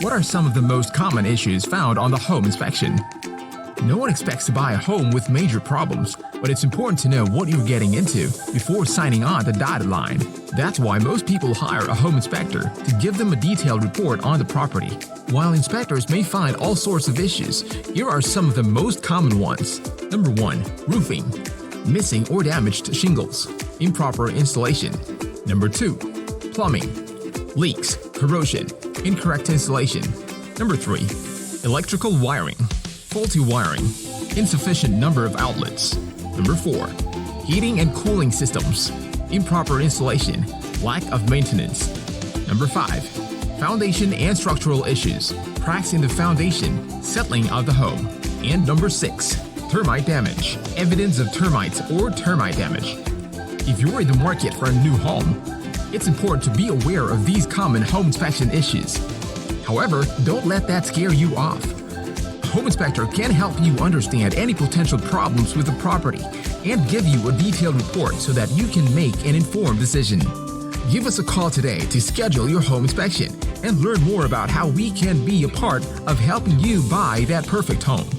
What are some of the most common issues found on the home inspection? No one expects to buy a home with major problems, but it's important to know what you're getting into before signing on the dotted line. That's why most people hire a home inspector to give them a detailed report on the property. While inspectors may find all sorts of issues, here are some of the most common ones. Number 1. Roofing. Missing or damaged shingles. Improper installation. Number 2. Plumbing. Leaks, corrosion, incorrect installation. Number 3. Electrical wiring. Faulty wiring. Insufficient number of outlets. Number 4. Heating and cooling systems. Improper installation. Lack of maintenance. Number 5. Foundation and structural issues. Cracks in the foundation, settling of the home. And number 6. Termite damage. Evidence of termites or termite damage. If you're in the market for a new home, it's important to be aware of these common home inspection issues. However, don't let that scare you off. A home inspector can help you understand any potential problems with the property and give you a detailed report so that you can make an informed decision. Give us a call today to schedule your home inspection and learn more about how we can be a part of helping you buy that perfect home.